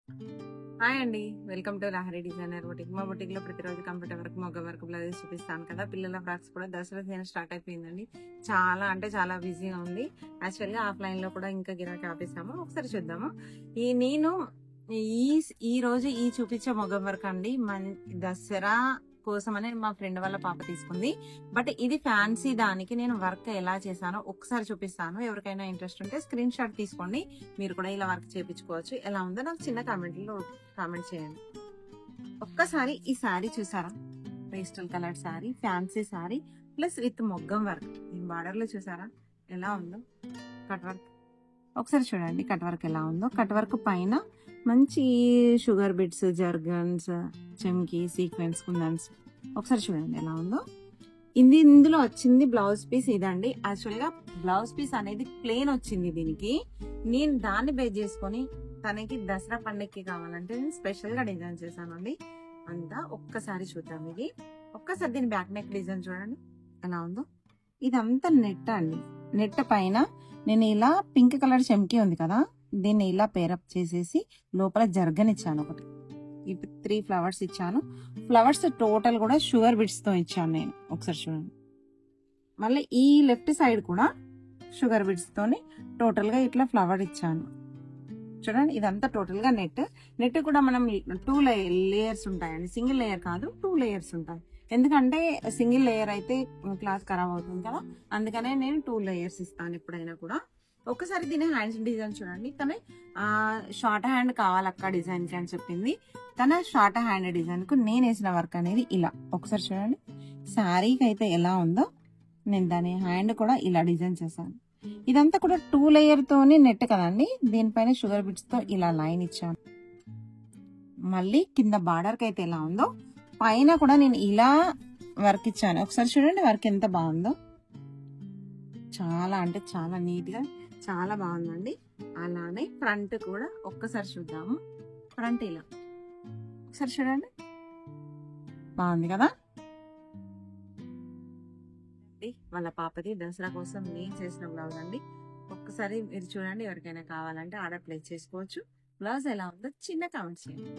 Hi అండి, welcome to Lahari designer boutique. మా boutique లో ప్రతిరోజు కంప్యూటర్ వర్క్, మొగ్గ వర్క్, బ్లౌజెస్ చూపిస్తాను కదా. పిల్లల ఫ్రాక్స్ కూడా దసరా సీజన్ స్టార్ట్ అయిపోయిందండి. చాలా అంటే చాలా బిజీగా ఉంది. యాక్చువల్గా ఆఫ్లైన్ లో కూడా ఇంకా గిరాకీ ఆపేసాము. ఒకసారి చూద్దాము. నేను ఈ రోజు చూపించే మొగ్గ వర్క్ అండి, దసరా కోసమని మా ఫ్రెండ్ వాళ్ళ పాప తీసుకుంది. బట్ ఇది ఫ్యాన్సీ దానికి నేను వర్క్ ఎలా చేశానో ఒకసారి చూపిస్తాను. ఎవరికైనా ఇంట్రెస్ట్ ఉంటే స్క్రీన్ షాట్ తీసుకోండి. మీరు కూడా ఇలా వర్క్ చేయించుకోవచ్చు. ఎలా ఉందో నాకు చిన్న కామెంట్ చేయండి. ఒక్కసారి ఈ శారీ చూసారా? Pastel colour saree, fancy saree plus with maggam work. ఈ బార్డర్ లో చూసారా ఎలా ఉందో? కట్ వర్క్ ఒకసారి చూడండి. కట్ వర్క్ ఎలా ఉందో? కట్ వర్క్ పైన మంచి షుగర్ బిట్స్, జర్గన్స్, చెమ్కి, సీక్వెన్స్, కుందన్స్. ఒకసారి చూడండి ఎలా ఉందో. ఇందులో వచ్చింది బ్లౌజ్ పీస్ ఇదండి. యాక్చువల్ గా బ్లౌజ్ పీస్ అనేది ప్లేన్ వచ్చింది దీనికి. నేను దాన్ని బేస్ చేసుకొని తనకి దసరా పండుగకి కావాలంటే నేను స్పెషల్ గా డిజైన్ చేశానండి. అంతా ఒక్కసారి చూద్దాం. ఇది ఒక్కసారి దీని బ్యాక్ నెక్ డిజైన్ చూడండి ఎలా ఉందో. ఇదంతా నెట్ అండి. నెట్ పైన నేను ఇలా పింక్ కలర్ చెమ్కి ఉంది కదా, దీన్ని ఇలా పేరప్ చేసేసి లోపల జర్గన్ ఇచ్చాను. ఒకటి 3 ఫ్లవర్స్ ఇచ్చాను. ఫ్లవర్స్ టోటల్ కూడా షుగర్ బిట్స్ తో ఇచ్చాను నేను. ఒకసారి చూడండి. మళ్ళీ ఈ లెఫ్ట్ సైడ్ కూడా షుగర్ బిట్స్ తోని టోటల్ గా ఇట్లా ఫ్లవర్ ఇచ్చాను. చూడండి, ఇదంతా టోటల్ గా నెట్ కూడా మనం 2 లేయర్స్ ఉంటాయండి. సింగిల్ లేయర్ కాదు, 2 లేయర్స్ ఉంటాయి. ఎందుకంటే సింగిల్ లేయర్ అయితే క్లాత్ ఖరాబ్ అవుతుంది కదా, అందుకనే నేను 2 లేయర్స్ ఇస్తాను ఎప్పుడైనా కూడా. ఒకసారి దీని హ్యాండ్స్ డిజైన్ చూడండి. తన షార్ట్ హ్యాండ్ కావాలక్క డిజైన్ కి అని చెప్పింది. తన షార్ట్ హ్యాండ్ డిజైన్ కు నేను వేసిన వర్క్ అనేది ఇలా. ఒకసారి చూడండి శారీకి అయితే ఎలా ఉందో. నేను దాని హ్యాండ్ కూడా ఇలా డిజైన్ చేశాను. ఇదంతా కూడా 2 లేయర్ తోని నెట్ కదండి. దీనిపైన షుగర్ బిట్స్ తో ఇలా లైన్ ఇచ్చాను. మళ్ళీ కింద బార్డర్ కి అయితే ఎలా ఉందో, పైన కూడా నేను ఇలా వర్క్ ఇచ్చాను. ఒకసారి చూడండి వర్క్ ఎంత బాగుందో. చాలా అంటే చాలా నీట్ గా చాలా బాగుందండి. అలానే ఫ్రంట్ కూడా ఒక్కసారి చూద్దాము. ఫ్రంట్ ఇలా ఒకసారి చూడండి బాగుంది కదా. వాళ్ళ పాపది దసరా కోసం నేను చేసిన బ్లౌజ్ అండి. ఒక్కసారి మీరు చూడండి. ఎవరికైనా కావాలంటే ఆర్డర్ ప్లేస్ చేసుకోవచ్చు. బ్లౌజ్ ఎలా ఉందో చిన్న కామెంట్ చేయండి.